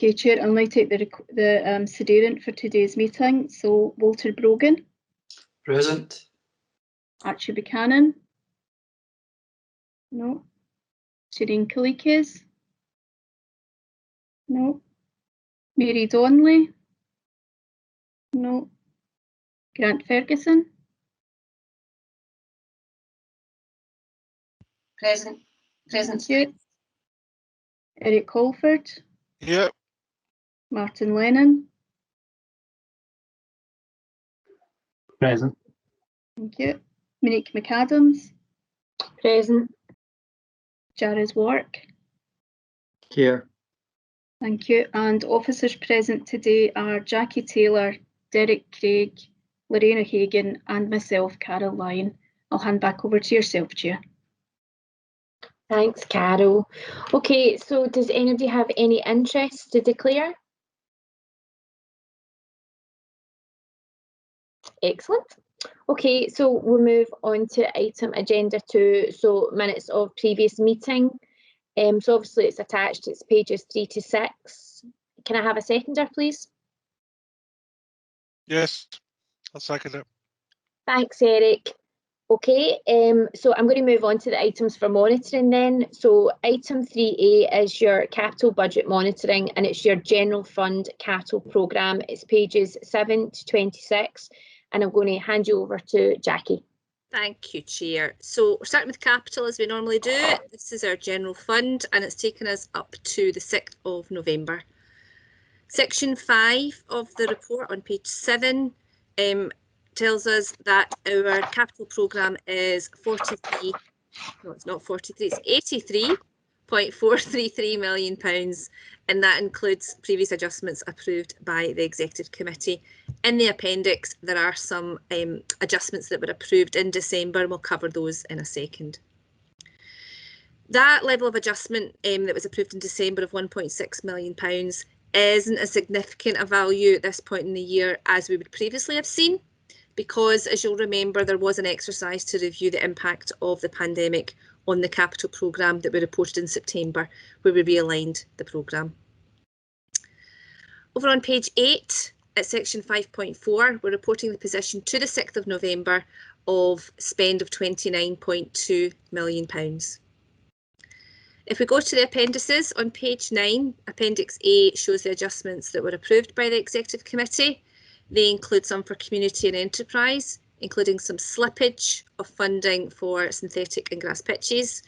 Okay, Chair, I'll now take the sedierant for today's meeting. So Walter Brogan. Present. Archie Buchanan. No. Shireen Kalikis. No. Mary Donnelly. No. Grant Ferguson. Present. Thank you. Eric Holford. Here. Martin Lennon. Present. Thank you. Monique McAdams. Present. Jared Wark. Here. Thank you. And officers present today are Jackie Taylor, Derek Craig, Lorraine O'Hagan and myself, Carol Lyon. I'll hand back over to yourself, Chair. Thanks, Carol. Okay, so does anybody have any interest to declare? Excellent. Okay, so we'll move on to item agenda 2, so minutes of previous meeting. So obviously it's attached, it's pages 3 to 6. Can I have a seconder, please? Yes, I'll second it. Thanks, Eric. Okay, so I'm going to move on to the items for monitoring then. So item 3A is your capital budget monitoring and it's your general fund capital programme. It's pages 7 to 26 and I'm going to hand you over to Jackie. Thank you, Chair. So we're starting with capital as we normally do. This is our general fund and it's taken us up to the 6th of November. Section 5 of the report on page 7 tells us that our capital programme is 43, no it's not 43, it's £83.433 million, and that includes previous adjustments approved by the Executive Committee. In the appendix there are some adjustments that were approved in December and we'll cover those in a second. That level of adjustment that was approved in December of £1.6 million isn't as significant a value at this point in the year as we would previously have seen, because as you'll remember there was an exercise to review the impact of the pandemic on the capital programme that we reported in September, where we realigned the programme. Over on page 8 at section 5.4 we're reporting the position to the 6th of November of spend of £29.2 million. If we go to the appendices on page 9, Appendix A shows the adjustments that were approved by the Executive Committee. They include some for community and enterprise, including some slippage of funding for synthetic and grass pitches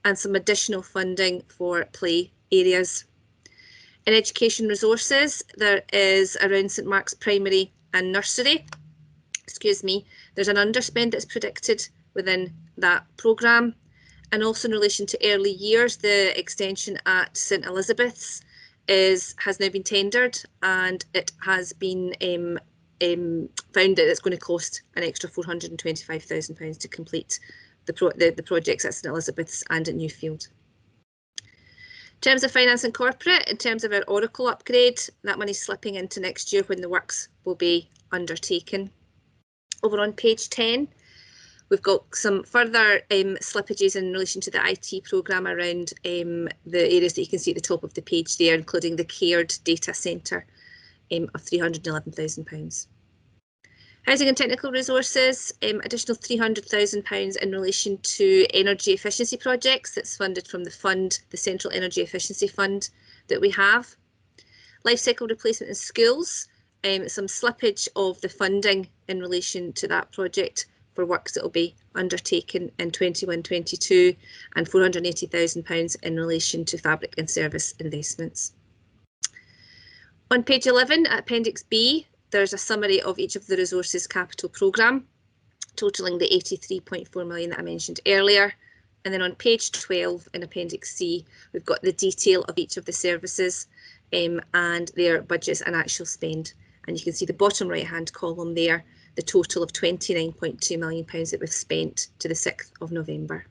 and some additional funding for play areas. In education resources, there is around St Mark's Primary and Nursery. There's an underspend that's predicted within that programme. And also in relation to early years, the extension at St Elizabeth's has now been tendered and it has been found that it's going to cost an extra £425,000 to complete the projects at St Elizabeth's and at Newfield. In terms of finance and corporate, in terms of our Oracle upgrade, that money's slipping into next year when the works will be undertaken. Over on page 10, we've got some further slippages in relation to the IT programme around the areas that you can see at the top of the page there, including the Caird data centre of £311,000. Housing and technical resources, additional £300,000 in relation to energy efficiency projects that's funded from the fund, the Central Energy Efficiency Fund that we have. Life cycle replacement in schools, some slippage of the funding in relation to that project for works that will be undertaken in 21-22 and £480,000 in relation to fabric and service investments. On page 11, at Appendix B, there's a summary of each of the resources capital programme, totalling the £83.4 million that I mentioned earlier. And then on page 12 in Appendix C, we've got the detail of each of the services and their budgets and actual spend. And you can see the bottom right-hand column there, the total of £29.2 million that we've spent to the 6th of November.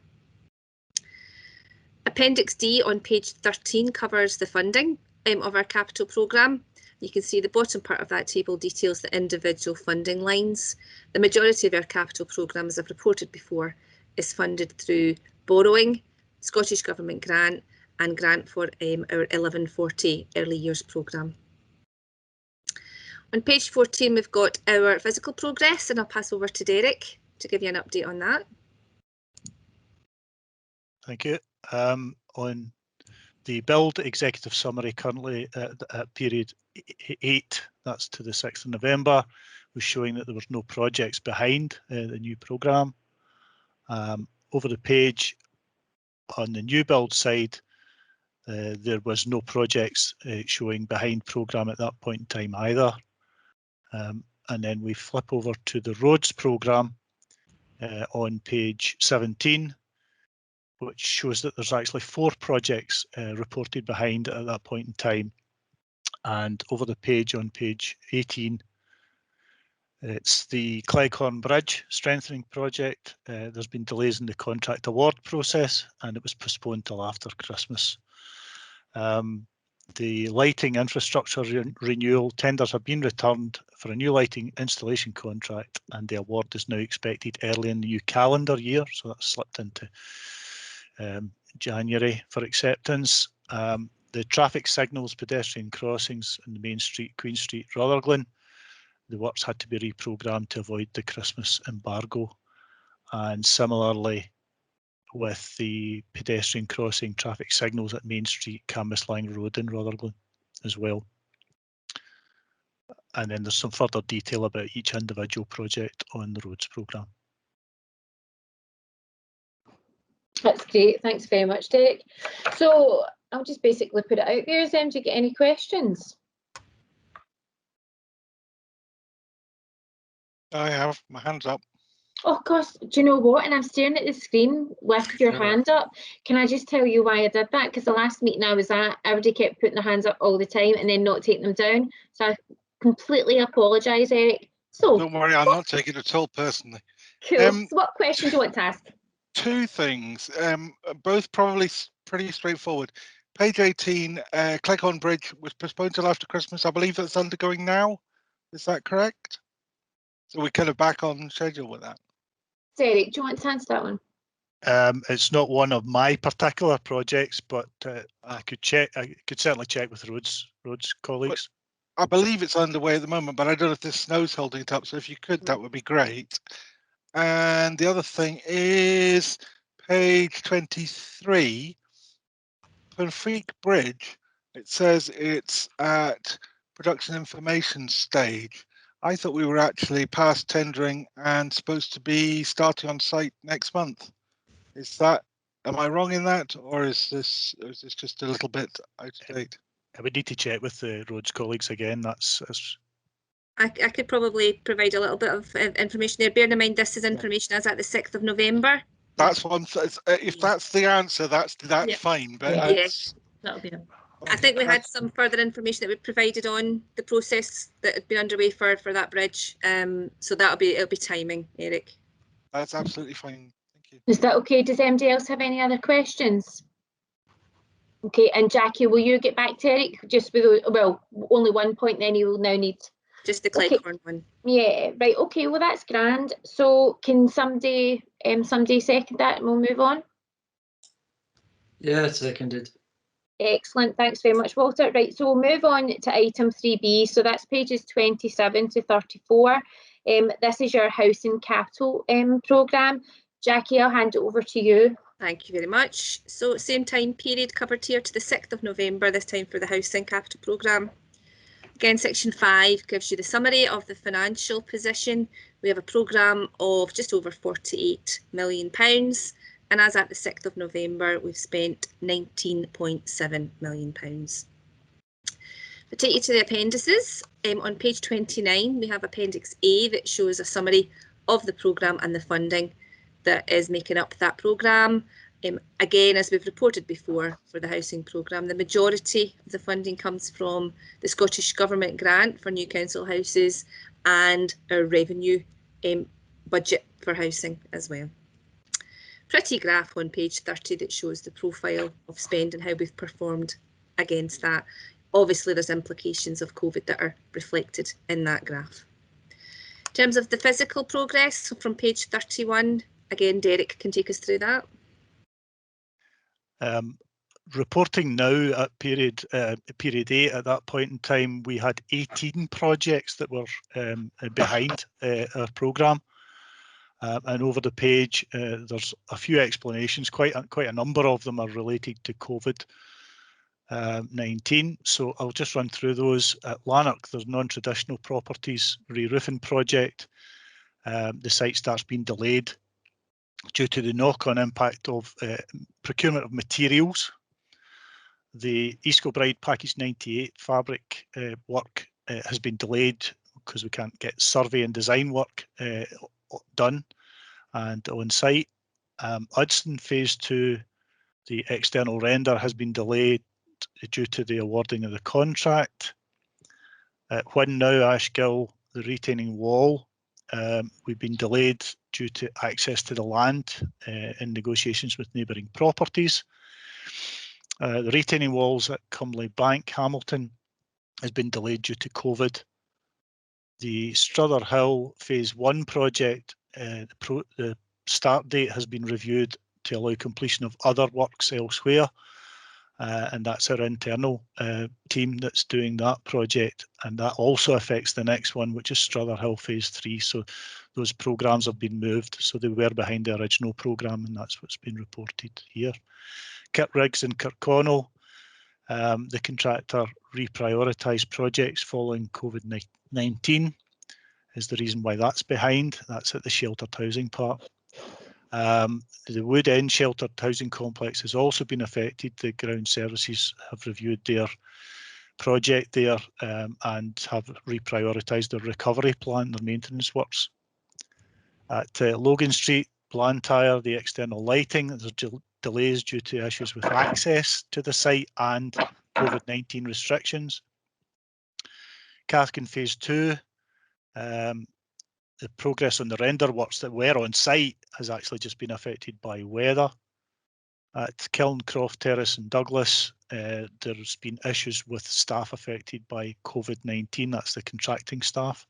Appendix D on page 13 covers the funding of our capital programme. You can see the bottom part of that table details the individual funding lines. The majority of our capital programme, as I've reported before, is funded through borrowing, Scottish Government grant and grant for our 1140 early years programme. On page 14, we've got our physical progress, and I'll pass over to Derek to give you an update on that. Thank you. On the build executive summary, currently at period 8, that's to the 6th of November, was showing that there was no projects behind the new programme. Over the page on the new build side, there was no projects showing behind programme at that point in time either. And then we flip over to the roads programme on page 17, which shows that there's actually 4 projects reported behind at that point in time. And over the page on page 18, it's the Cleghorn Bridge strengthening project. There's been delays in the contract award process, and it was postponed till after Christmas. The lighting infrastructure renewal tenders have been returned for a new lighting installation contract, and the award is now expected early in the new calendar year, so that's slipped into January for acceptance. The traffic signals, pedestrian crossings in the main street, Queen Street, Rutherglen, the works had to be reprogrammed to avoid the Christmas embargo, and similarly with the pedestrian crossing traffic signals at Main Street, Cambuslang Road in Rutherglen as well. And then there's some further detail about each individual project on the roads programme. That's great, thanks very much, Derek. So I'll just basically put it out there. Do you get any questions? I have my hands up. Oh gosh, do you know what? And I'm staring at the screen with your hand up. Can I just tell you why I did that? Because the last meeting I was at, everybody kept putting their hands up all the time and then not taking them down. So I completely apologise, Eric. So Don't worry, I'm not taking it at all personally. cool. So what question do you want to ask? 2 things, both probably pretty straightforward. Page 18, Cleghorn Bridge was postponed till after Christmas. I believe that's undergoing now. Is that correct? So we're kind of back on schedule with that. Derek, do you want to answer that one? It's not one of my particular projects, but I could check. I could certainly check with roads colleagues. I believe it's underway at the moment, but I don't know if the snow's holding it up. So if you could, that would be great. And the other thing is page 23, Penfreak Bridge. It says it's at production information stage. I thought we were actually past tendering and supposed to be starting on site next month. Is that, am I wrong in that, or is this just a little bit out of date? I would need to check with the roads colleagues again. I could probably provide a little bit of information there. Bearing in mind this is information as at the 6th of November. That's one. If that's the answer, that's Yeah. fine. But Yeah. that's, That'll be it. I think we had some further information that we provided on the process that had been underway for that bridge. So it'll be timing, Eric. That's absolutely fine. Thank you. Is that okay? Does anybody else have any other questions? Okay, and Jackie, will you get back to Eric just with, well, only one point, then you will now need. Just the Okay. Cleghorn one. Yeah, right. Okay, well that's grand. So can somebody second that and we'll move on? Yeah, seconded. Excellent, thanks very much, Walter. Right, so we'll move on to item 3B. So that's pages 27 to 34. This is your housing capital programme. Jackie, I'll hand it over to you. Thank you very much. So same time period covered here to the 6th of November, this time for the housing capital programme. Again, section 5 gives you the summary of the financial position. We have a programme of just over £48 million. And as at the 6th of November, we've spent £19.7 million. I'll take you to the appendices. On page 29, we have Appendix A that shows a summary of the programme and the funding that is making up that programme. Again, as we've reported before for the housing programme, the majority of the funding comes from the Scottish Government grant for new council houses and our revenue budget for housing as well. Pretty graph on page 30 that shows the profile of spend and how we've performed against that. Obviously, there's implications of COVID that are reflected in that graph. In terms of the physical progress, so from page 31, again, Derek can take us through that. reporting now at period 8, at that point in time, we had 18 projects that were behind our programme. And over the page, there's a few explanations. Quite a number of them are related to COVID-19. So I'll just run through those. At Lanark, there's non-traditional properties re-roofing project. The site starts being delayed due to the knock-on impact of procurement of materials. The East Kilbride Package 98 fabric work has been delayed because we can't get survey and design work done and on site. Hudson Phase 2, the external render has been delayed due to the awarding of the contract. When now Ashgill, the retaining wall, we've been delayed due to access to the land in negotiations with neighbouring properties. The retaining walls at Cumley Bank, Hamilton, has been delayed due to COVID. The Strother Hill Phase 1 project, the start date has been reviewed to allow completion of other works elsewhere, and that's our internal team that's doing that project, and that also affects the next one, which is Strother Hill Phase 3. So those programmes have been moved, so they were behind the original programme, and that's what's been reported here. Kirkriggs and Kirkconnell, the contractor reprioritised projects following COVID-19 is the reason why that's behind. That's at the sheltered housing part. The Wood End sheltered housing complex has also been affected. The ground services have reviewed their project there and have reprioritised their recovery plan, their maintenance works. At Logan Street, Blantyre, the external lighting, there's delays due to issues with access to the site and COVID-19 restrictions. Cathkin Phase 2, the progress on the render works that were on site has actually just been affected by weather. At Kilncroft Terrace in Douglas, there's been issues with staff affected by COVID-19, that's the contracting staff.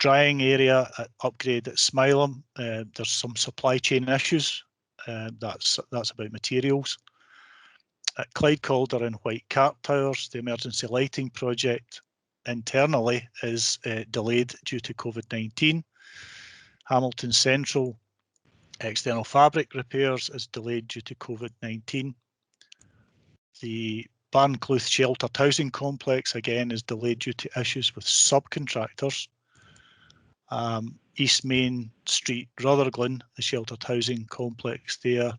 Drying area at Upgrade at Smileham, there's some supply chain issues. That's about materials. At Clyde Calder and White Cart Towers, the emergency lighting project internally is delayed due to COVID-19. Hamilton Central external fabric repairs is delayed due to COVID-19. The Barnclouth sheltered housing complex again is delayed due to issues with subcontractors. East Main Street, Rutherglen, the sheltered housing complex there,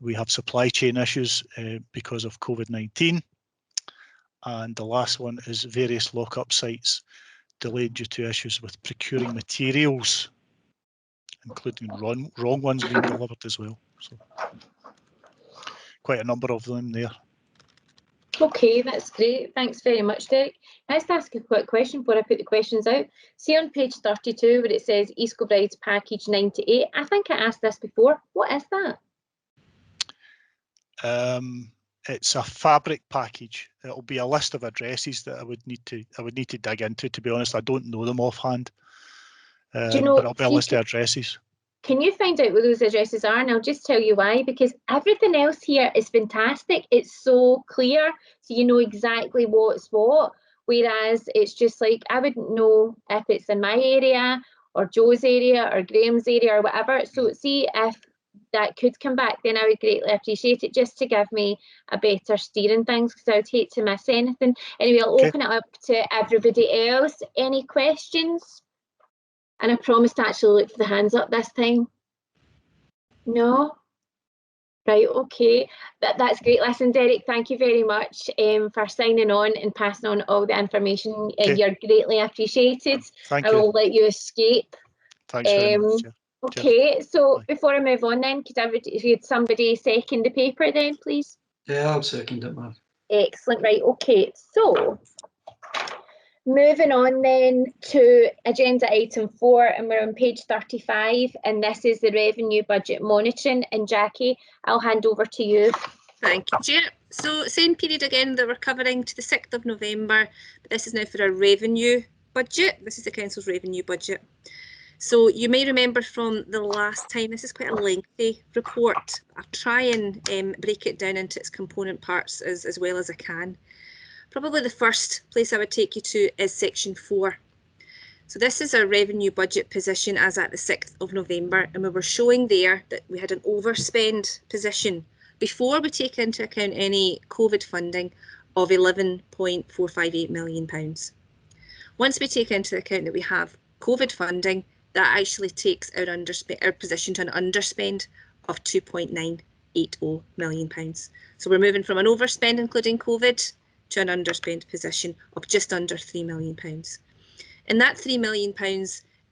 we have supply chain issues because of COVID-19. And the last one is various lock-up sites delayed due to issues with procuring materials, including wrong ones being delivered as well. So quite a number of them there. Okay, that's great. Thanks very much, Derek. Can I just ask a quick question before I put the questions out? See on page 32 where it says East Kilbride's Package 98. I think I asked this before. What is that? It's a fabric package. It'll be a list of addresses that I would need to dig into. To be honest, I don't know them offhand. Do you know, but it'll be a list of addresses. Can you find out where those addresses are? And I'll just tell you why, because everything else here is fantastic. It's so clear, so you know exactly what's what. Whereas it's just like, I wouldn't know if it's in my area or Joe's area or Graham's area or whatever. So see if that could come back, then I would greatly appreciate it, just to give me a better steer in things, because I would hate to miss anything. Anyway, I'll open it up to everybody else. Any questions? And I promised to actually look for the hands up this time. No? Right, okay. That's great. Listen, Derek, thank you very much for signing on and passing on all the information. Okay. You're greatly appreciated. Thank I you. will let you escape. Thanks very much. Yeah. Okay, so Bye. before I move on then, could somebody second the paper then, please? Yeah, I'll second it, Mark. Excellent, right, okay. So, moving on then to agenda item 4, and we're on page 35, and this is the revenue budget monitoring. And Jackie, I'll hand over to you. Thank you, Chair. So same period again that we're covering to the 6th of November, but this is now for a revenue budget. This is the Council's revenue budget. So you may remember from the last time, this is quite a lengthy report. I'll try and break it down into its component parts as well as I can. Probably the first place I would take you to is section 4. So this is our revenue budget position as at the 6th of November, and we were showing there that we had an overspend position before we take into account any COVID funding of £11.458 million. Once we take into account that we have COVID funding, that actually takes our position to an underspend of £2.980 million. So we're moving from an overspend including COVID to an underspend position of just under £3 million. And that £3 million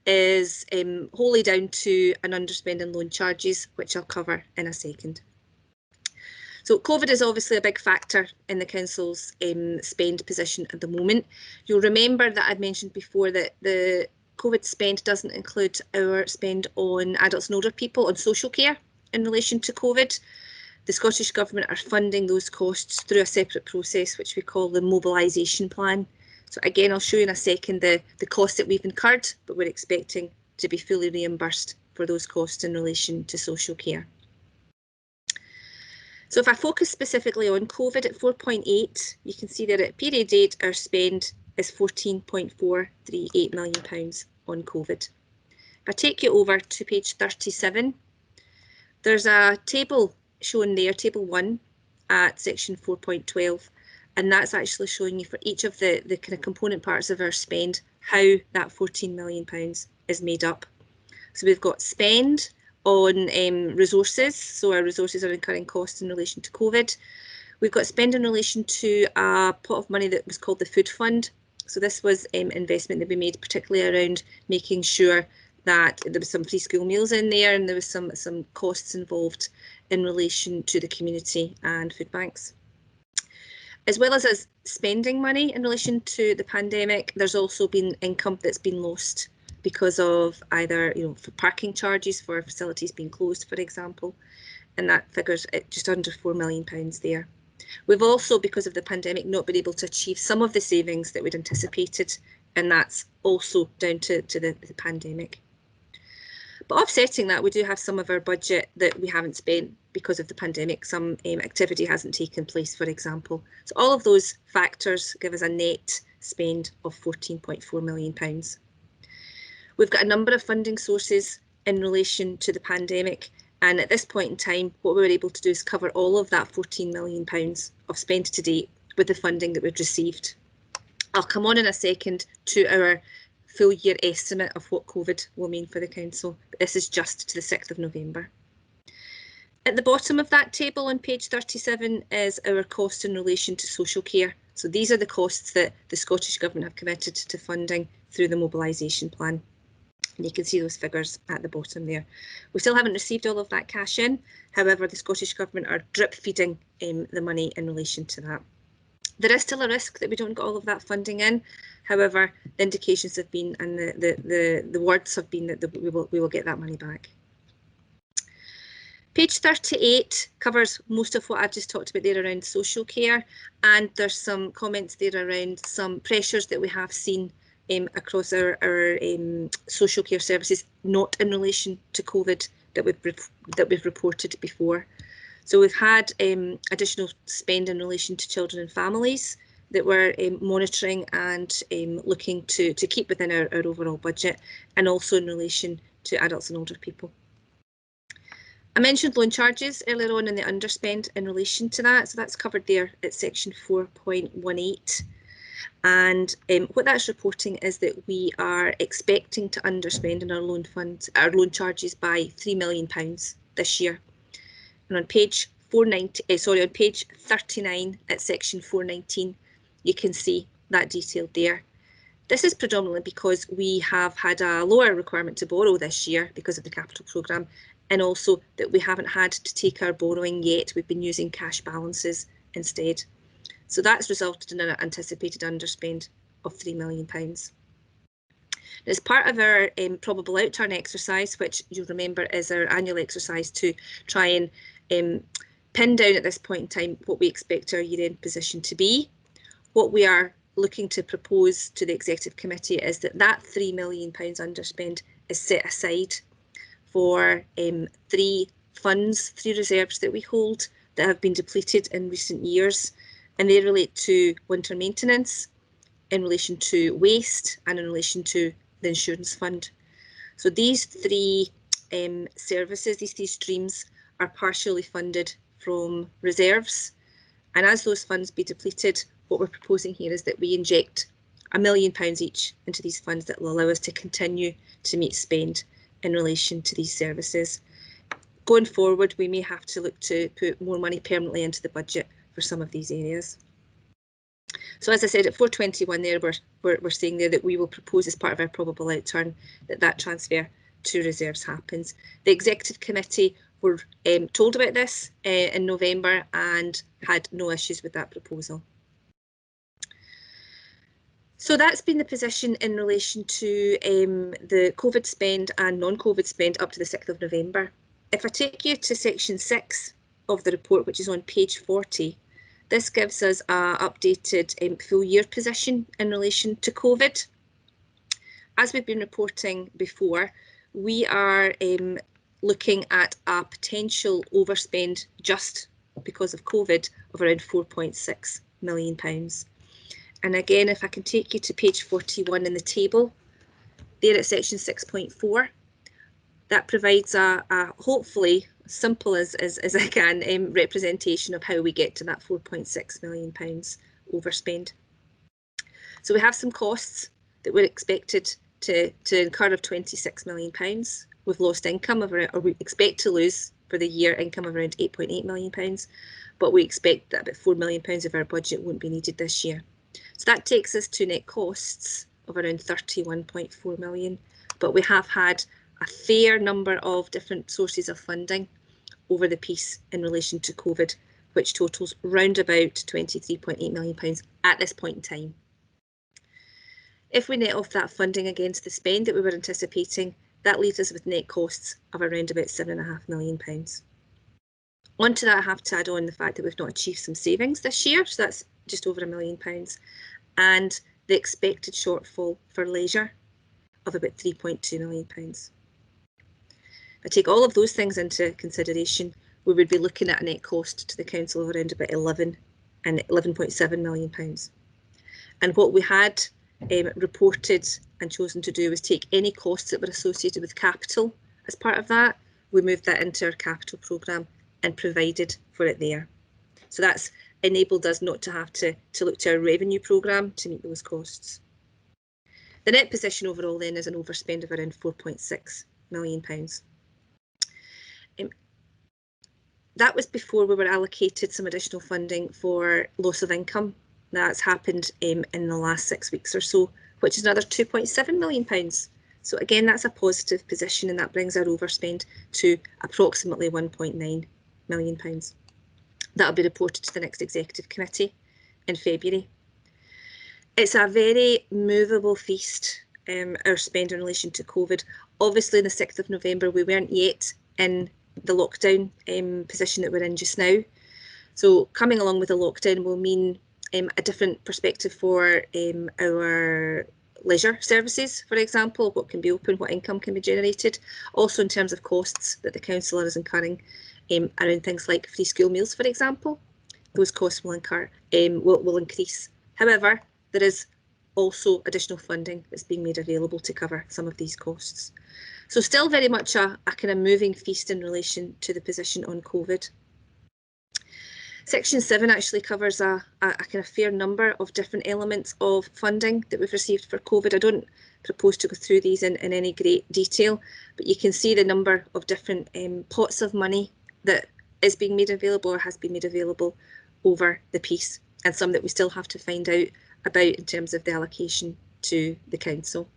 is wholly down to an underspend in loan charges, which I'll cover in a second. So COVID is obviously a big factor in the council's spend position at the moment. You'll remember that I'd mentioned before that the COVID spend doesn't include our spend on adults and older people on social care in relation to COVID. The Scottish Government are funding those costs through a separate process, which we call the mobilisation plan. So again, I'll show you in a second the costs that we've incurred, but we're expecting to be fully reimbursed for those costs in relation to social care. So if I focus specifically on COVID at 4.8, you can see that at period date, our spend is £14.438 million on COVID. If I take you over to page 37, there's a table shown there, table 1 at section 4.12, and that's actually showing you for each of the kind of component parts of our spend, how that £14 million is made up. So we've got spend on resources, so our resources are incurring costs in relation to COVID. We've got spend in relation to a pot of money that was called the food fund. So this was investment that we made particularly around making sure that there was some free school meals in there, and there was some costs involved in relation to the community and food banks. As well as spending money in relation to the pandemic, there's also been income that's been lost because of either, for parking charges for facilities being closed, for example, and that figures at just under £4 million there. We've also, because of the pandemic, not been able to achieve some of the savings that we'd anticipated, and that's also down to the pandemic. But offsetting that, we do have some of our budget that we haven't spent because of the pandemic. Some activity hasn't taken place, for example. So all of those factors give us a net spend of £14.4 million. We've got a number of funding sources in relation to the pandemic, and at this point in time, what we were able to do is cover all of that £14 million of spend to date with the funding that we've received. I'll come on in a second to our full year estimate of what COVID will mean for the council, but this is just to the 6th of November. At the bottom of that table on page 37 is our cost in relation to social care. So these are the costs that the Scottish Government have committed to funding through the mobilisation plan. And you can see those figures at the bottom there. We still haven't received all of that cash in. However, the Scottish Government are drip feeding the money in relation to that. There is still a risk that we don't get all of that funding in. However, the indications have been, and the words have been, that we will get that money back. Page 38 covers most of what I've just talked about there around social care, and there's some comments there around some pressures that we have seen across our social care services, not in relation to COVID, that we've reported before. So we've had additional spend in relation to children and families that we're monitoring and looking to keep within our overall budget, and also in relation to adults and older people. I mentioned loan charges earlier on in the underspend in relation to that, so that's covered there at section 4.18. And what that's reporting is that we are expecting to underspend in our loan charges by £3 million this year. And on page 39 at section 419, you can see that detailed there. This is predominantly because we have had a lower requirement to borrow this year because of the capital programme, and also that we haven't had to take our borrowing yet. We've been using cash balances instead. So that's resulted in an anticipated underspend of £3 million. As part of our probable outturn exercise, which you'll remember is our annual exercise to try and pin down at this point in time what we expect our year-end position to be, what we are looking to propose to the Executive Committee is that £3 million underspend is set aside for three reserves that we hold that have been depleted in recent years, and they relate to winter maintenance, in relation to waste, and in relation to the insurance fund. So these three services, these three streams, are partially funded from reserves, and as those funds be depleted, what we're proposing here is that we inject £1 million each into these funds that will allow us to continue to meet spend in relation to these services. Going forward, we may have to look to put more money permanently into the budget for some of these areas. So as I said, at 421 there, we're saying there that we will propose as part of our probable outturn that transfer to reserves happens. The Executive Committee were told about this in November and had no issues with that proposal. So that's been the position in relation to the COVID spend and non-COVID spend up to the 6th of November. If I take you to section 6 of the report, which is on page 40, this gives us an updated full year position in relation to COVID. As we've been reporting before, we are looking at a potential overspend just because of COVID of around £4.6 million. And again, if I can take you to page 41 in the table, there at section 6.4, that provides a hopefully simple as I can representation of how we get to that £4.6 million overspend. So we have some costs that we're expected to incur of £26 million. We've lost income of around, or we expect to lose for the year income of around £8.8 million, but we expect that about £4 million of our budget won't be needed this year. So that takes us to net costs of around 31.4 million, but we have had a fair number of different sources of funding over the piece in relation to COVID, which totals round about £23.8 million at this point in time. If we net off that funding against the spend that we were anticipating, that leaves us with net costs of around about £7.5 million. Onto that, I have to add on the fact that we've not achieved some savings this year, so that's just over £1 million, and the expected shortfall for leisure of about £3.2 million. If I take all of those things into consideration, we would be looking at a net cost to the council of around about £11.7 million. And what we had reported and chosen to do was take any costs that were associated with capital as part of that. We moved that into our capital programme and provided for it there. So that's enabled us not to have to look to our revenue programme to meet those costs. The net position overall then is an overspend of around £4.6 million. That was before we were allocated some additional funding for loss of income. That's happened in the last 6 weeks or so, which is another £2.7 million. So again, that's a positive position, and that brings our overspend to approximately £1.9 million. That'll be reported to the next Executive Committee in February. It's a very movable feast, our spend in relation to COVID. Obviously, on the 6th of November, we weren't yet in the lockdown position that we're in just now. So coming along with the lockdown will mean a different perspective for our leisure services, for example, what can be open, what income can be generated. Also in terms of costs that the council is incurring around things like free school meals, for example, those costs will increase. However, there is also additional funding that's being made available to cover some of these costs. So still very much a kind of moving feast in relation to the position on COVID. Section 7 actually covers a kind of fair number of different elements of funding that we've received for COVID. I don't propose to go through these in any great detail, but you can see the number of different pots of money that is being made available or has been made available over the piece, and some that we still have to find out about in terms of the allocation to the council.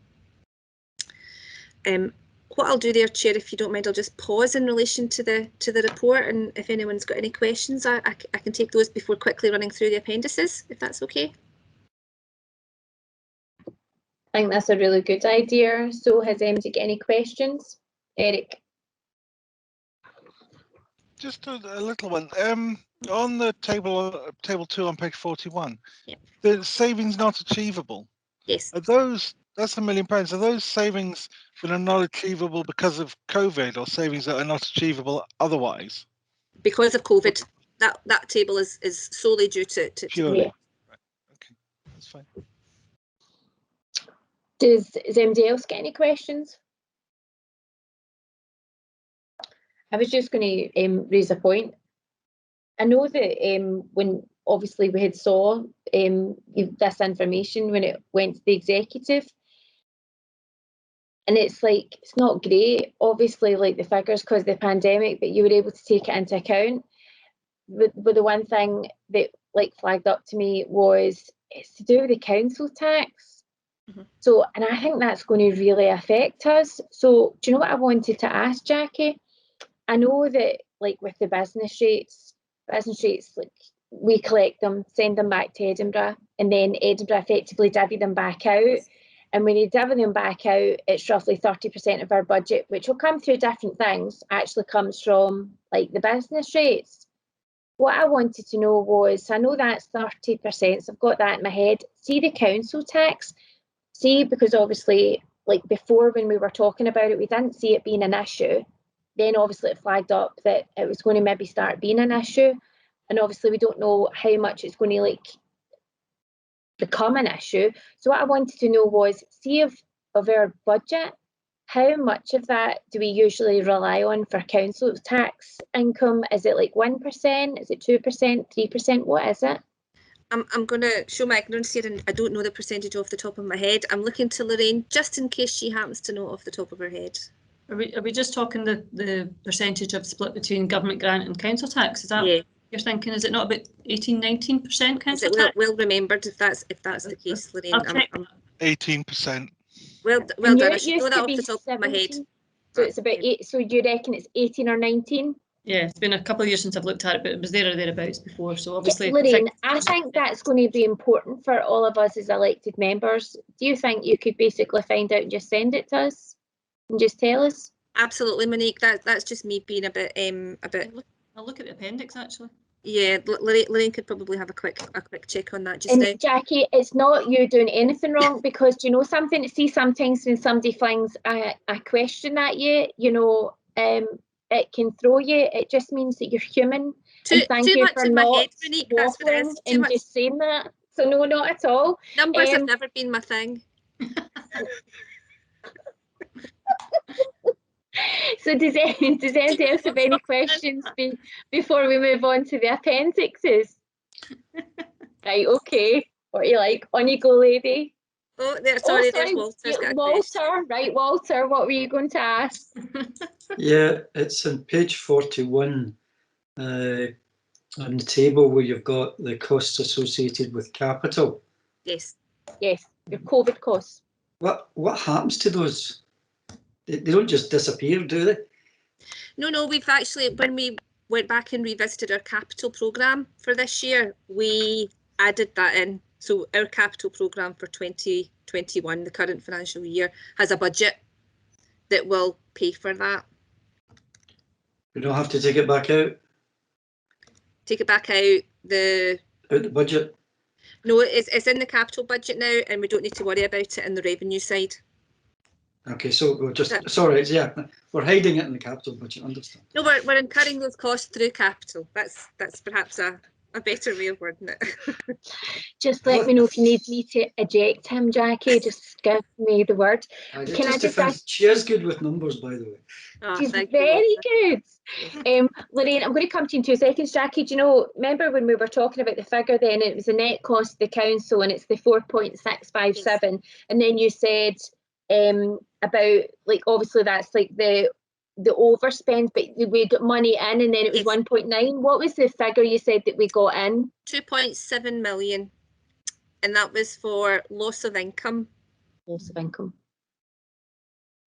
What I'll do there, Chair, if you don't mind, I'll just pause in relation to the report, and if anyone's got any questions, I can take those before quickly running through the appendices, if that's okay. I think that's a really good idea. So has anybody got any questions? Eric? Just a little one. On the table 2 on page 41, yeah. the savings not achievable. Yes. Are those That's £1 million. Are those savings that are not achievable because of COVID, or savings that are not achievable otherwise? Because of COVID, that table is solely due to Purely. Yeah. Right. Okay, that's fine. Does anybody else get any questions? I was just going to raise a point. I know that when obviously we had saw this information when it went to the executive, and it's like, it's not great, obviously, like the figures because of the pandemic, but you were able to take it into account. But the one thing that like flagged up to me was it's to do with the council tax. Mhm. So, and I think that's going to really affect us. So do you know what I wanted to ask, Jackie? I know that like with the business rates, like we collect them, send them back to Edinburgh, and then Edinburgh effectively divvy them back out. And when you divvy them back out, it's roughly 30% of our budget, which will come through different things, actually comes from like the business rates. What I wanted to know was, I know that's 30%, so I've got that in my head. See the council tax, see, because obviously, like before when we were talking about it, we didn't see it being an issue. Then obviously it flagged up that it was going to maybe start being an issue. And obviously we don't know how much it's going to like become an issue. So what I wanted to know was, see of our budget, how much of that do we usually rely on for council tax income? Is it like 1%? Is it 2%, 3%? What is it? I'm going to show my ignorance here, and I don't know the percentage off the top of my head. I'm looking to Lorraine just in case she happens to know off the top of her head. Are we just talking the percentage of split between government grant and council tax? Is that Yeah. you're thinking? Is it not about 19% council Is it tax? well remembered if that's the case, Lorraine? I'll check. 18%. Well And done. it I should used know that to off be the top of my head. 17. So it's about 8. So you reckon it's 18 or 19? Yeah, it's been a couple of years since I've looked at it, but it was there or thereabouts before. So obviously, Lorraine, I think that's going to be important for all of us as elected members. Do you think you could basically find out and just send it to us and just tell us? Absolutely, Monique. That's just me being a bit. I'll look at the appendix actually. Yeah, Lorraine could probably have a quick check on that just And now. Jackie, it's not you doing anything wrong, because do you know something? See, sometimes when somebody flings a question at you, you know, it can throw you. It just means that you're human. And thank you much for in my not head, Monique. That's what it waffling is. Too and much. just saying that. So no, not at all. Numbers have never been my thing. So does anybody else have any questions before we move on to the appendixes? Right, okay. What are you like? On you go, lady. Oh, sorry, there's Walter's got a question. Walter, right, Walter, what were you going to ask? Yeah, it's on page 41 on the table where you've got the costs associated with capital. Yes. Yes, your COVID costs. What happens to those? They don't just disappear, do they? No, we've actually, when we went back and revisited our capital programme for this year, we added that in. So our capital programme for 2021, the current financial year, has a budget that will pay for that. We don't have to take it back out? Take it back out the Budget? No, it's in the capital budget now, and we don't need to worry about it in the revenue side. Okay, so we're just, sorry, yeah, we're hiding it in the capital budget, understand? No, we're incurring those costs through capital. That's perhaps a better way of wording it. Just let me know if you need me to eject him, Jackie. Just give me the word. Can I just ask? She is good with numbers, by the way. Oh, she's very good. Lorraine, I'm going to come to you in 2 seconds. Jackie, do you know, remember when we were talking about the figure then, it was the net cost of the council and it's the 4.657, yes. And then you said about, like, obviously that's like the overspend, but we got money in and then it was 1.9. What was the figure you said that we got in? 2.7 million, and that was for loss of income. Loss of income.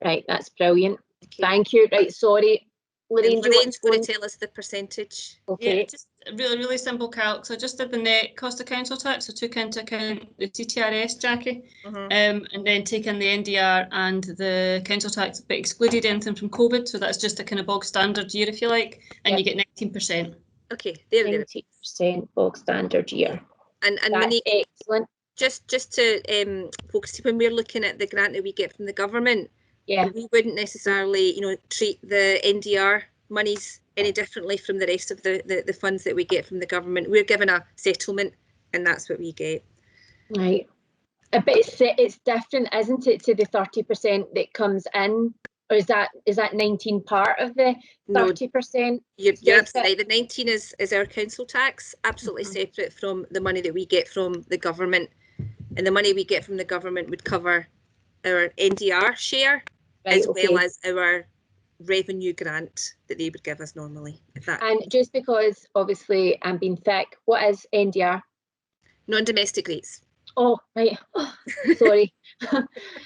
Right, that's brilliant. Okay. Thank you. Right, sorry. Lorraine's going to tell us the percentage. Okay. Yeah, just really simple calc. So I just did the net cost of council tax, so took into account the TTRS, Jackie, and then taken the NDR and the council tax, but excluded anything from COVID. So that's just a kind of bog standard year, if you like, and you get 19%. Okay, there we go. 90% bog standard year. And that's Monique, excellent. just to focus, when we're looking at the grant that we get from the government, Yeah. we wouldn't necessarily, treat the NDR monies any differently from the rest of the funds that we get from the government. We're given a settlement, and that's what we get. Right. But it's different, isn't it, to the 30% that comes in? Or is that 19 part of the 30%? You're absolutely right. The 19 is our council tax, absolutely separate from the money that we get from the government. And the money we get from the government would cover our NDR share, as well as our revenue grant that they would give us normally. And just because, obviously, I'm being thick, what is NDR? Non-domestic rates. Oh, right. Oh, sorry.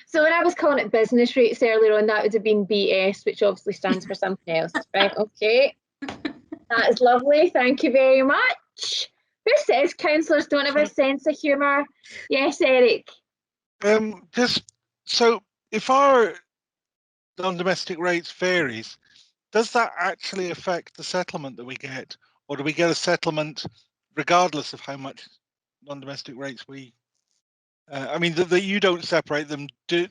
So when I was calling it business rates earlier on, that would have been BS, which obviously stands for something else. Right, okay. That is lovely. Thank you very much. Who says councillors don't have a sense of humour? Yes, Eric. Just so if our non-domestic rates varies, does that actually affect the settlement that we get, or do we get a settlement regardless of how much non-domestic rates we? I mean, that you don't separate them. No.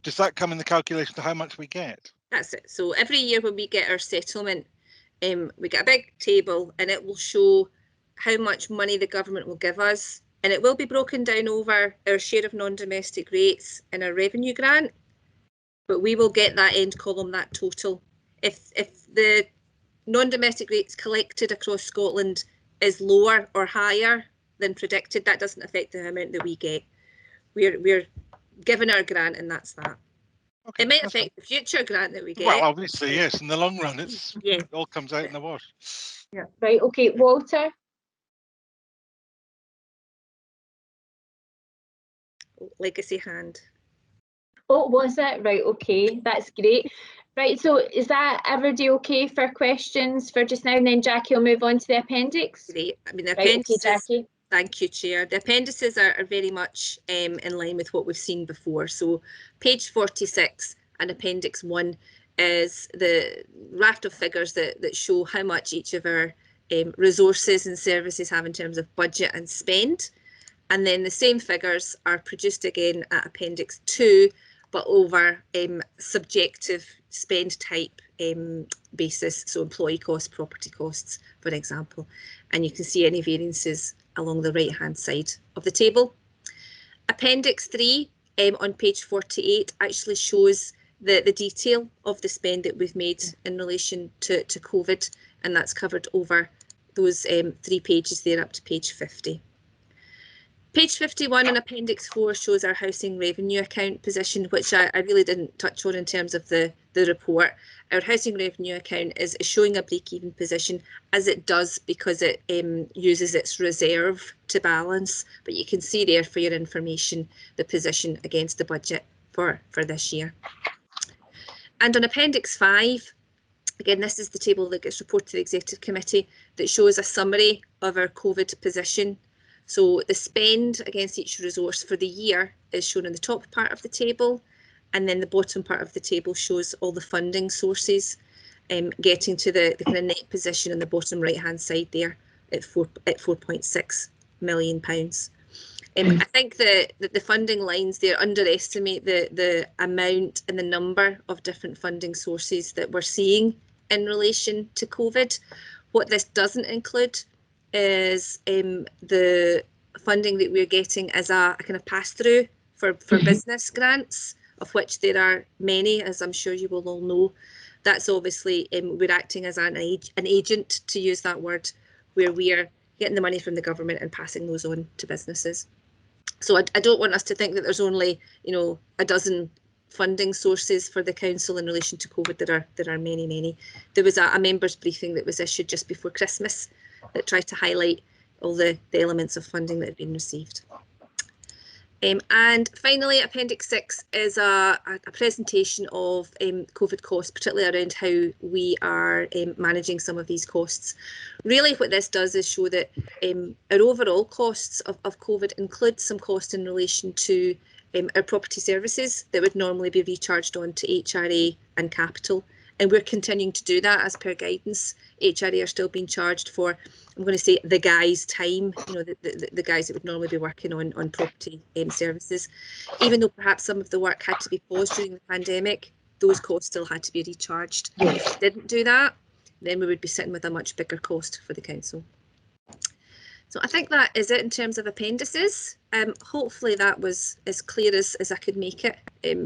Does that come in the calculation to how much we get? That's it. So every year when we get our settlement, we get a big table, and it will show how much money the government will give us, and it will be broken down over our share of non-domestic rates and our revenue grant. But we will get that end column, that total. If the non-domestic rates collected across Scotland is lower or higher than predicted, that doesn't affect the amount that we get. We're given our grant, and that's that. Okay, it might affect the future grant that we get. Well, obviously, yes. In the long run, it all comes out in the wash. Yeah. Right. Okay, Walter. Legacy hand. Oh, was it? Right. Okay, that's great. Right. So is that everybody okay for questions for just now? And then Jackie will move on to the appendix. Great. I mean, the appendices. Okay, Jackie. Thank you, Chair. The appendices are very much in line with what we've seen before. So page 46 and Appendix 1 is the raft of figures that show how much each of our resources and services have in terms of budget and spend. And then the same figures are produced again at Appendix 2, but over subjective spend type basis, so employee costs, property costs, for example. And you can see any variances along the right-hand side of the table. Appendix 3 on page 48 actually shows the detail of the spend that we've made in relation to COVID, and that's covered over those 3 pages there up to page 50. Page 51 in Appendix 4 shows our housing revenue account position, which I really didn't touch on in terms of the report. Our housing revenue account is showing a break-even position, as it does because it uses its reserve to balance. But you can see there for your information the position against the budget for this year. And on Appendix 5, again, this is the table that gets reported to the Executive Committee that shows a summary of our COVID position. So the spend against each resource for the year is shown in the top part of the table, and then the bottom part of the table shows all the funding sources, getting to the kind of net position in the bottom right hand side there at £4.6 million. I think the funding lines there underestimate the amount and the number of different funding sources that we're seeing in relation to COVID. What this doesn't include is the funding that we're getting as a kind of pass-through for business grants, of which there are many, as I'm sure you will all know. That's obviously, we're acting as an agent, to use that word, where we're getting the money from the government and passing those on to businesses. So I don't want us to think that there's only, a dozen funding sources for the council in relation to COVID. There are many, many. There was a members' briefing that was issued just before Christmas that tried to highlight all the elements of funding that have been received. And finally, Appendix 6 is a presentation of COVID costs, particularly around how we are managing some of these costs. Really what this does is show that our overall costs of COVID include some cost in relation to our property services that would normally be recharged on to HRA and capital, and we're continuing to do that as per guidance. HRA are still being charged for, I'm going to say, the guys' time, you know, the guys that would normally be working on property services. Even though perhaps some of the work had to be paused during the pandemic, those costs still had to be recharged. If we didn't do that, then we would be sitting with a much bigger cost for the council. So I think that is it in terms of appendices. Hopefully that was as clear as I could make it.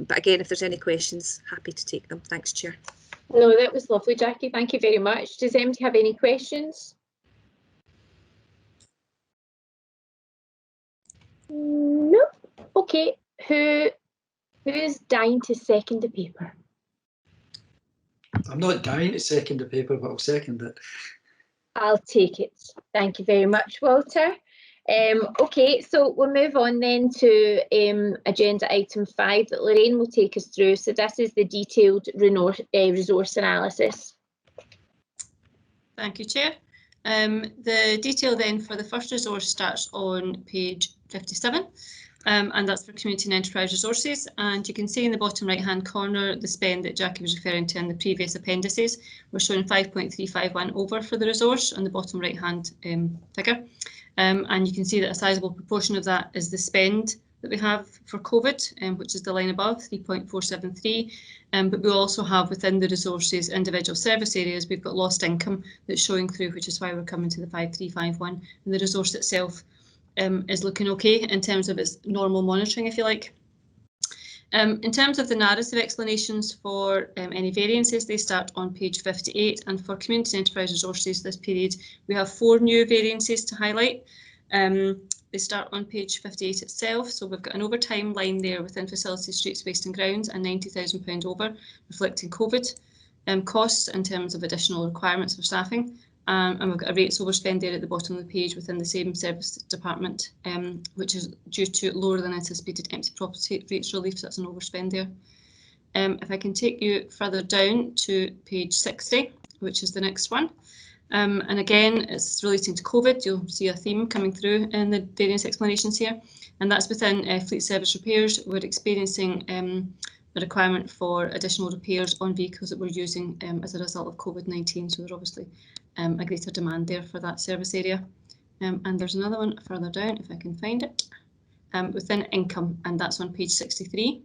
But again, if there's any questions, happy to take them. Thanks, Chair. No, that was lovely, Jackie. Thank you very much. Does anybody have any questions? No. Okay. Who's dying to second the paper? I'm not dying to second the paper, but I'll second it. I'll take it. Thank you very much, Walter. Okay, so we'll move on then to agenda item 5 that Lorraine will take us through. So this is the detailed resource analysis. Thank you, Chair. The detail then for the first resource starts on page 57, and that's for community and enterprise resources. And you can see in the bottom right hand corner the spend that Jackie was referring to in the previous appendices. We're showing 5.351 over for the resource on the bottom right hand figure. And you can see that a sizable proportion of that is the spend that we have for COVID, which is the line above, 3.473. But we also have within the resources individual service areas, we've got lost income that's showing through, which is why we're coming to the 5351. And the resource itself is looking okay in terms of its normal monitoring, if you like. In terms of the narrative explanations for any variances, they start on page 58, and for community and enterprise resources this period we have 4 new variances to highlight. They start on page 58 itself, so we've got an overtime line there within facilities, streets, waste and grounds, and £90,000 over, reflecting COVID costs in terms of additional requirements for staffing. And we've got a rates overspend there at the bottom of the page within the same service department, which is due to lower than anticipated empty property rates relief, so that's an overspend there. If I can take you further down to page 60, which is the next one. And again, it's relating to COVID. You'll see a theme coming through in the various explanations here, and that's within fleet service repairs. We're experiencing a requirement for additional repairs on vehicles that we're using as a result of COVID-19, so there's obviously a greater demand there for that service area. And there's another one further down, if I can find it, within income, and that's on page 63.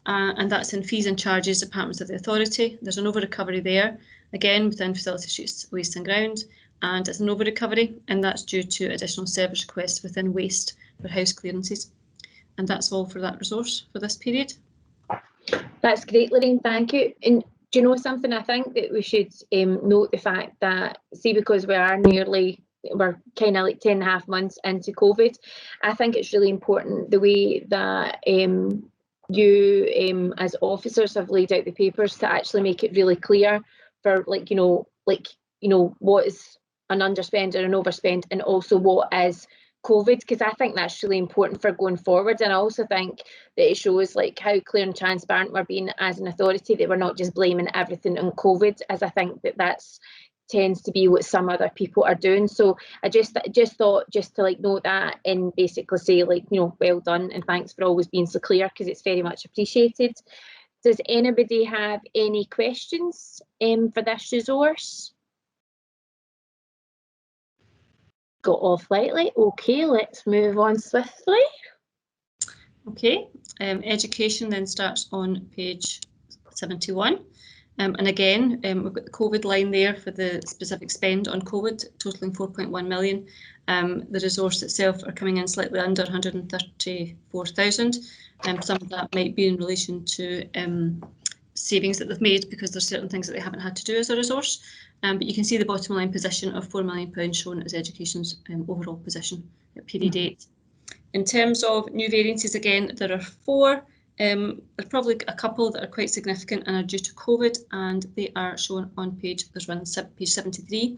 And that's in fees and charges, departments of the authority. There's an over recovery there, again within facilities, streets, waste and ground, and it's an over recovery, and that's due to additional service requests within waste for house clearances. And that's all for that resource for this period. That's great, Lorraine, thank you. And do you know something? I think that we should note the fact that, see, because we're kind of like 10.5 months into COVID, I think it's really important the way that you as officers have laid out the papers to actually make it really clear for what is an underspend or an overspend, and also what is COVID, because I think that's really important for going forward. And I also think that it shows like how clear and transparent we're being as an authority, that we're not just blaming everything on COVID, as I think that tends to be what some other people are doing. So I just thought just to like note that and basically say well done and thanks for always being so clear, because it's very much appreciated. Does anybody have any questions for this resource? Got off lightly. Okay, let's move on swiftly. Okay, education then starts on page 71. And again, we've got the COVID line there for the specific spend on COVID, totaling 4.1 million. The resource itself are coming in slightly under 134,000. Some of that might be in relation to savings that they've made, because there's certain things that they haven't had to do as a resource. But you can see the bottom line position of £4 million shown as education's overall position at period 8. In terms of new variances, again, there are 4. There are probably a couple that are quite significant and are due to COVID, and they are shown on page 73.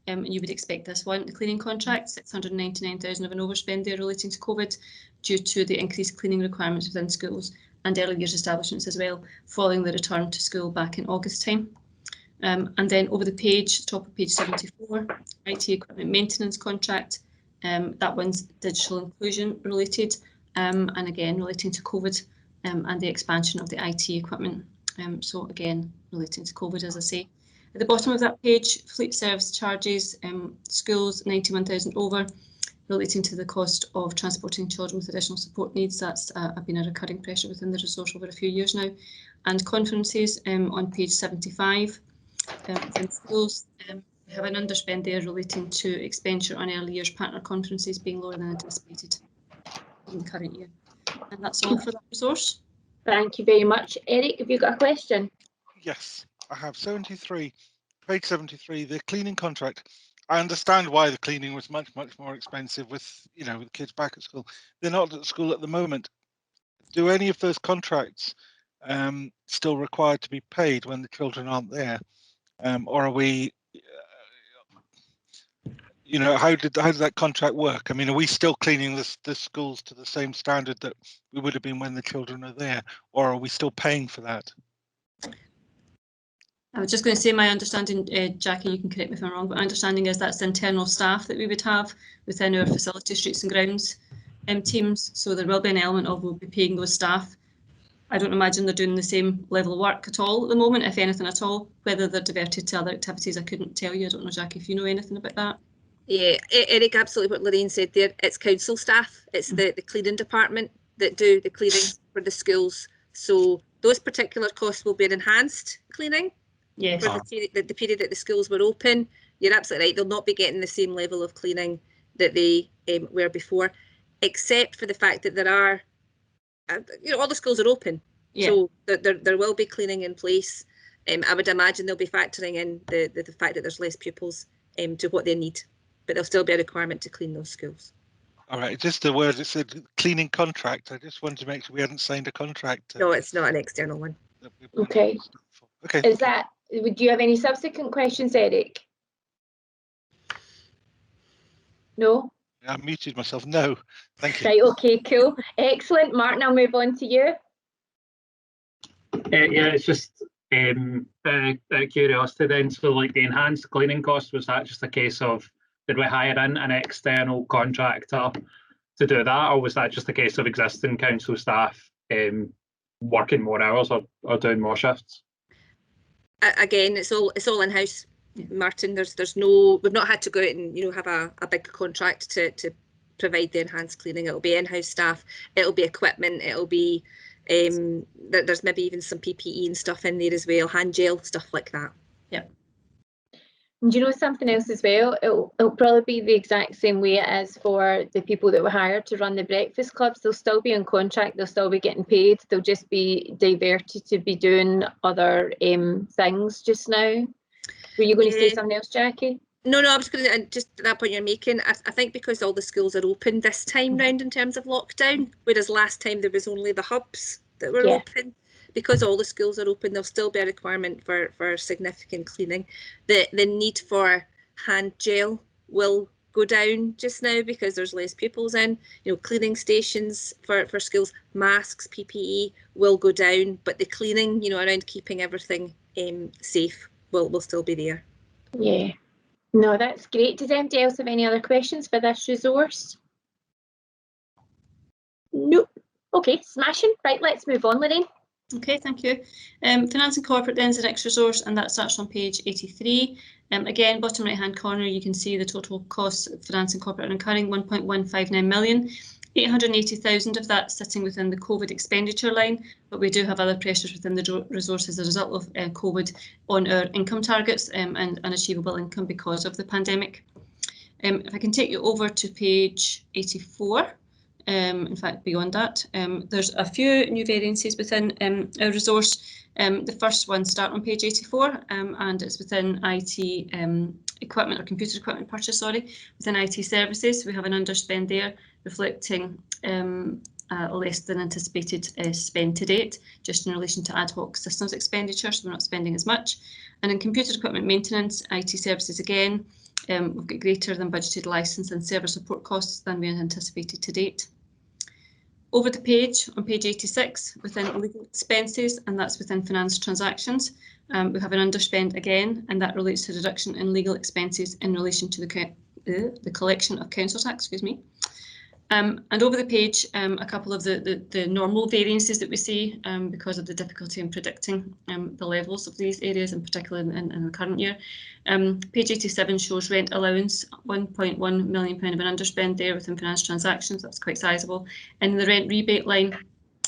And you would expect this one, the cleaning contract, 699,000 of an overspend there relating to COVID, due to the increased cleaning requirements within schools and early years establishments as well, following the return to school back in August time. And then over the page, top of page 74, IT equipment maintenance contract. That one's digital inclusion related, and again relating to COVID and the expansion of the IT equipment. So again, relating to COVID, as I say. At the bottom of that page, fleet service charges, schools 91,000 over, relating to the cost of transporting children with additional support needs. That's been a recurring pressure within the resource over a few years now. And conferences on page 75. Within schools, we have an underspend there relating to expenditure on early years partner conferences being lower than anticipated in the current year. And that's all for that resource. Thank you very much. Eric, have you got a question? Yes, I have 73, page 73, the cleaning contract. I understand why the cleaning was much more expensive with, you know, with kids back at school. They're not at school at the moment. Do any of those contracts still required to be paid when the children aren't there? Or are we, you know, how did that contract work? I mean, are we still cleaning the schools to the same standard that we would have been when the children are there, or are we still paying for that? I was just going to say my understanding, Jackie, you can correct me if I'm wrong, but my understanding is that's internal staff that we would have within our facility, streets and grounds teams. So there will be an element of we'll be paying those staff. I don't imagine they're doing the same level of work at all at the moment, if anything at all. Whether they're diverted to other activities, I couldn't tell you. I don't know, Jackie, if you know anything about that. Yeah, Eric, absolutely what Lorraine said there. It's council staff. It's the cleaning department that do the cleaning for the schools. So those particular costs will be an enhanced cleaning. Yes. For the period that the schools were open. You're absolutely right. They'll not be getting the same level of cleaning that they were before, except for the fact that there are, you know, all the schools are open. Yeah. So there will be cleaning in place. I would imagine they'll be factoring in the fact that there's less pupils to what they need, but there'll still be a requirement to clean those schools. All right, just the word, it said cleaning contract. I just wanted to make sure we hadn't signed a contract. No, it's not an external one. Okay. Okay. Is that, do you have any subsequent questions, Eric? No? I muted myself. No, thank you. Right, okay, cool. Excellent. Martin, I'll move on to you. Yeah, it's just curiosity then. So like the enhanced cleaning cost, was that just a case of, did we hire in an external contractor to do that, or was that just a case of existing council staff working more hours or doing more shifts? Again, it's all in-house, Martin. There's no, we've not had to go out and, you know, have a big contract to provide the enhanced cleaning. It'll be in-house staff, it'll be equipment, it'll be there's maybe even some PPE and stuff in there as well, hand gel, stuff like that. Yeah. And do you know something else as well? It'll probably be the exact same way as for the people that were hired to run the breakfast clubs. They'll still be on contract, they'll still be getting paid, they'll just be diverted to be doing other things just now. Were you going to say something else, Jackie? No, I was going to, just at that point you're making, I think because all the schools are open this time round in terms of lockdown, whereas last time there was only the hubs that were open. Because all the schools are open, there'll still be a requirement for significant cleaning. The need for hand gel will go down just now because there's less pupils in. You know, cleaning stations for schools, masks, PPE will go down, but the cleaning, you know, around keeping everything safe will still be there. Yeah. No, that's great. Does anybody else have any other questions for this resource? Nope. Okay, smashing. Right, let's move on, Lorraine. Okay, thank you. Finance and corporate then is the next resource, and that starts on page 83. Again, bottom right hand corner, you can see the total costs of finance and corporate are incurring 1.159 million. 880,000 of that sitting within the COVID expenditure line, but we do have other pressures within the resource as a result of COVID on our income targets and unachievable income because of the pandemic. If I can take you over to page 84. In fact, beyond that, there's a few new variances within our resource. The first one start on page 84, and it's within IT equipment or computer equipment purchase, within IT services. We have an underspend there reflecting less than anticipated spend to date, just in relation to ad hoc systems expenditure, so we're not spending as much. And in computer equipment maintenance, IT services again, we've got greater than budgeted licence and server support costs than we had anticipated to date. Over the page, on page 86, within legal expenses, and that's within finance transactions, we have an underspend again, and that relates to reduction in legal expenses in relation to the collection of council tax, And over the page, a couple of the normal variances that we see because of the difficulty in predicting the levels of these areas, in particular in the current year. Page 87 shows rent allowance, £1.1 million of an underspend there within finance transactions. That's quite sizable. And the rent rebate line,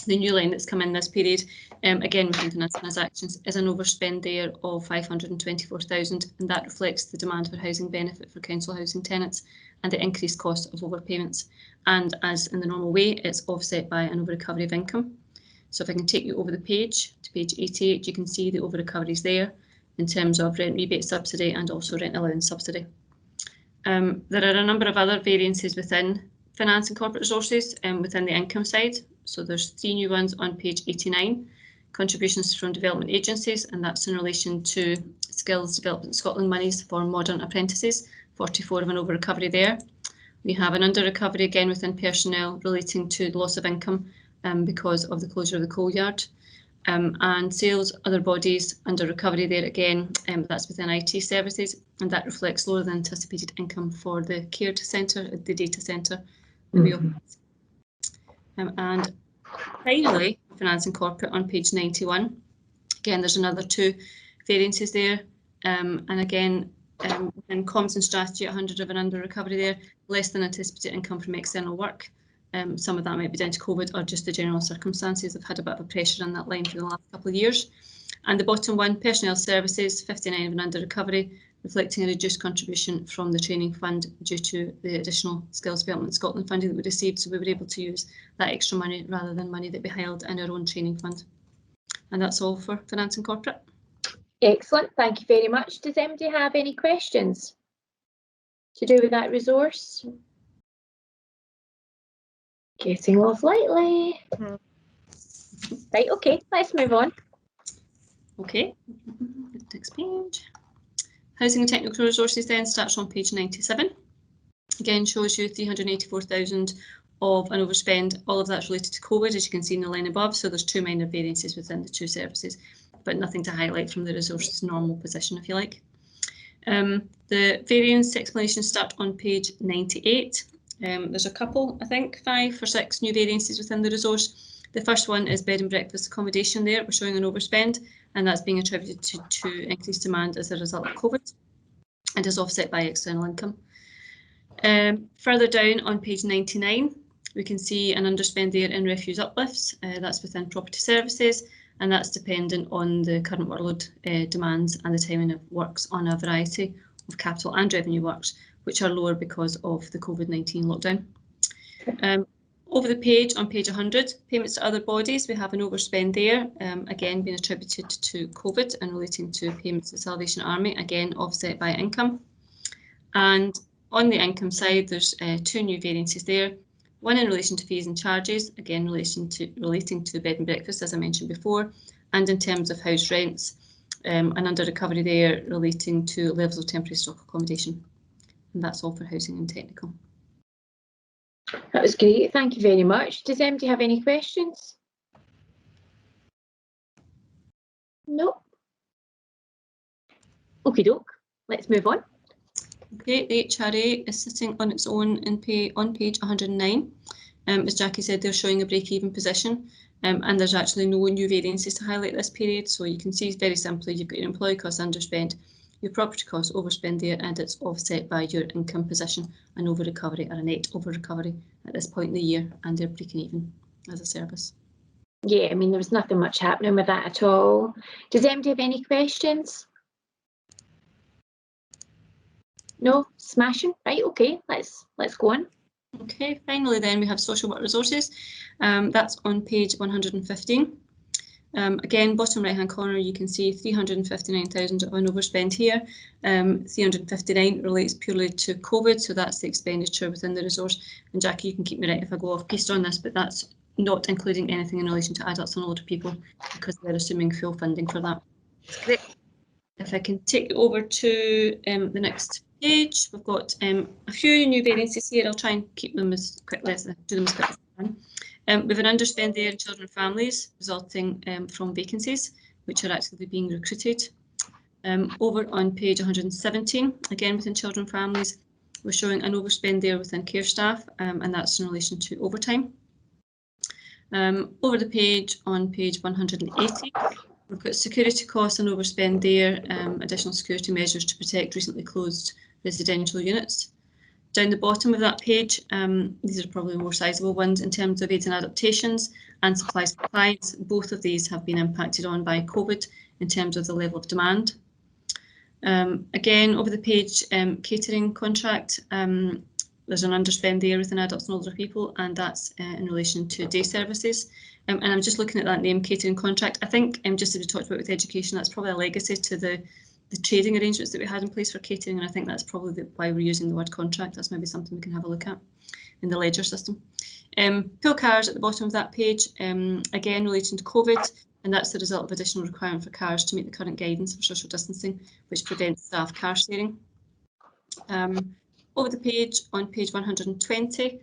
the new line that's come in this period, again within finance transactions, is an overspend there of 524,000, and that reflects the demand for housing benefit for council housing tenants and the increased cost of overpayments. And as in the normal way, it's offset by an over-recovery of income. So if I can take you over the page to page 88, you can see the over-recoveries there in terms of rent rebate subsidy and also rent allowance subsidy. There are a number of other variances within finance and corporate resources within the income side. So there's 3 new ones on page 89, contributions from development agencies, and that's in relation to Skills Development Scotland monies for modern apprentices, 44 of an over-recovery there. We have an under-recovery again within personnel relating to the loss of income because of the closure of the coal yard. And sales, other bodies, under recovery there again, that's within IT services, and that reflects lower than anticipated income for the care centre, the data centre. And finally, finance and corporate on page 91. Again, there's another 2 variances there, and again, in comms and strategy, 100 of an under recovery there, less than anticipated income from external work. Some of that might be down to COVID or just the general circumstances. I've had a bit of a pressure on that line for the last couple of years. And the bottom one, personnel services, 59 of an under recovery, reflecting a reduced contribution from the training fund due to the additional Skills Development Scotland funding that we received. So we were able to use that extra money rather than money that we held in our own training fund. And that's all for finance and corporate. Excellent, thank you very much. Does anybody have any questions to do with that resource? Getting off lightly. Right, okay, let's move on. Okay, next page. Housing and technical resources then starts on page 97. Again, shows you 384,000 of an overspend. All of that's related to COVID, as you can see in the line above. So there's 2 minor variances within the 2 services, but nothing to highlight from the resources normal position, if you like. The variance explanations start on page 98. There's a couple, I think 5 or 6 new variances within the resource. The first one is bed and breakfast accommodation there. We're showing an overspend, and that's being attributed to increased demand as a result of COVID and is offset by external income. Further down on page 99, we can see an underspend there in refuse uplifts. That's within property services, and that's dependent on the current workload demands and the timing of works on a variety of capital and revenue works, which are lower because of the COVID-19 lockdown. Over the page, on page 100, payments to other bodies, we have an overspend there, again being attributed to COVID and relating to payments to the Salvation Army, again offset by income. And on the income side, there's 2 new variances there. One in relation to fees and charges, again relating to bed and breakfast, as I mentioned before, and in terms of house rents, an under recovery there relating to levels of temporary stock accommodation. And that's all for housing and technical. That was great, thank you very much. Does anybody have any questions? No. Okie doke, let's move on. Okay, the HRA is sitting on its own on page 109. As Jackie said, they're showing a break-even position, and there's actually no new variances to highlight this period. So you can see very simply, you've got your employee cost underspend, your property cost overspend there, and it's offset by your income position, an over recovery or a net over recovery at this point in the year, and they're breaking even as a service. Yeah, I mean, there was nothing much happening with that at all. Does anybody have any questions? No, smashing. Right, okay, let's go on. Okay, finally then we have social work resources. That's on page 115. Again, bottom right hand corner, you can see 359,000 of an overspend here. 359 relates purely to COVID, so that's the expenditure within the resource. And Jackie, you can keep me right if I go off piste on this, but that's not including anything in relation to adults and older people, because they're assuming full funding for that. Great. If I can take you over to the next page, we've got a few new variances here. I'll try and keep them as quickly as do them as quickly as I can. We've an underspend there in children and families resulting from vacancies, which are actually being recruited. Over on page 117, again within children and families, We're showing an overspend there within care staff, and that's in relation to overtime. Over the page, on page 180, we've got security costs and overspend there, additional security measures to protect recently closed residential units. Down the bottom of that page, these are probably the more sizable ones in terms of aids and adaptations and supplies compliance. Both of these have been impacted on by COVID in terms of the level of demand. Again, over the page, catering contract, there's an underspend there within adults and older people, and that's in relation to day services. And I'm just looking at that name, catering contract. I think, just as we talked about with education, that's probably a legacy to the trading arrangements that we had in place for catering, and I think that's probably why we're using the word contract. That's maybe something we can have a look at in the ledger system. Pool cars at the bottom of that page, again relating to COVID, and that's the result of additional requirement for cars to meet the current guidance for social distancing, which prevents staff car sharing. Over the page, on page 120,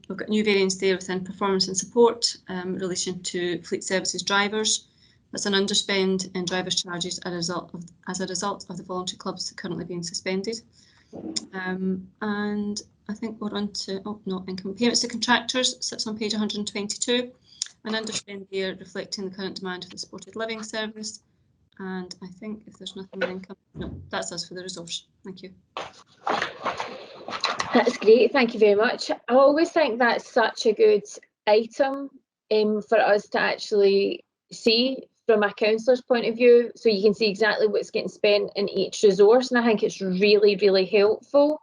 we've got new variants there within performance and support in relation to fleet services drivers. That's an underspend in drivers' charges as a result of the voluntary clubs currently being suspended. And I think we're on to, income payments to contractors, sits on page 122. An underspend there reflecting the current demand for the supported living service. And I think if there's nothing in income, no, that's us for the resource. Thank you. That's great, thank you very much. I always think that's such a good item for us to actually see from a counsellor's point of view, so you can see exactly what's getting spent in each resource, and I think it's really, really helpful.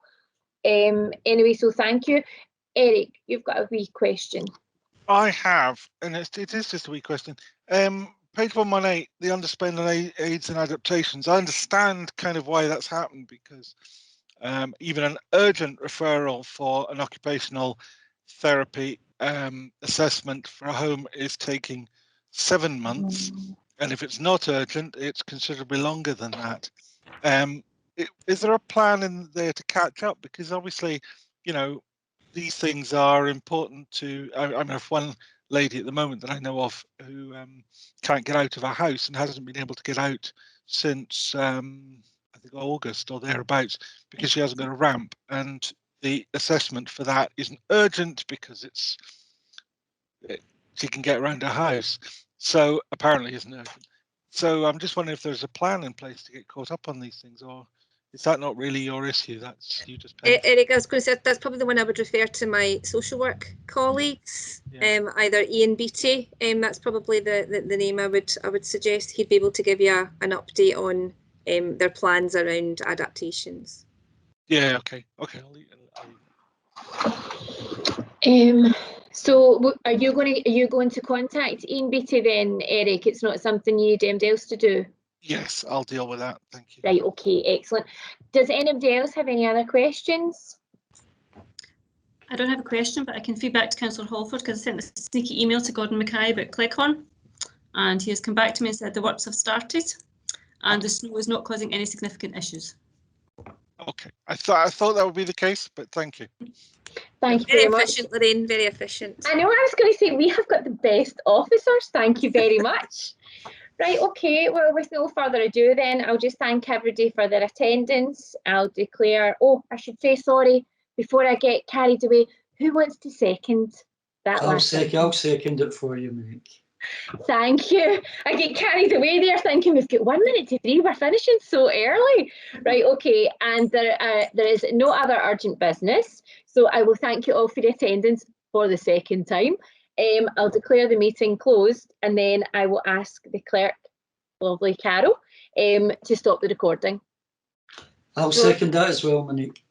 Anyway, so thank you. Eric, you've got a wee question. I have, and it is just a wee question. Page 118, the underspend on aids and adaptations. I understand kind of why that's happened, because even an urgent referral for an occupational therapy assessment for a home is taking 7 months, and if it's not urgent, it's considerably longer than that. Is there a plan in there to catch up? Because obviously, you know, these things are important to. I have one lady at the moment that I know of who can't get out of her house and hasn't been able to get out since I think August or thereabouts, because she hasn't got a ramp, and the assessment for that isn't urgent because she can get around her house. So apparently isn't urgent. So I'm just wondering if there's a plan in place to get caught up on these things, or is that not really your issue? That's you just pay. Eric, I was going to say that's probably the one I would refer to my social work colleagues, either Ian Beattie. That's probably the name I would suggest. He'd be able to give you an update on their plans around adaptations. Yeah. Okay. I'll leave So are you going to contact Ian Beattie then, Eric? It's not something you need else to do? Yes, I'll deal with that. Thank you. Right, okay, excellent. Does anybody else have any other questions? I don't have a question, but I can feed back to Councillor Holford because I sent a sneaky email to Gordon Mackay about ClickOn, and he has come back to me and said the works have started and the snow is not causing any significant issues. Okay, I thought that would be the case, but thank you. Thank you Very very much. efficient, Lorraine, very efficient. I know, I was going to say, we have got the best officers. Thank you very much. Right, okay, well, with no further ado then, I'll just thank everybody for their attendance. I'll declare, I should say, sorry, before I get carried away, who wants to second that last? I'll second it for you, Monique. Thank you. I get carried away there thinking we've got 1 minute to 3, we're finishing so early. Right, okay, and there is no other urgent business, so I will thank you all for your attendance for the second time. I'll declare the meeting closed, and then I will ask the clerk, lovely Carol, to stop the recording. I'll second that as well, Monique.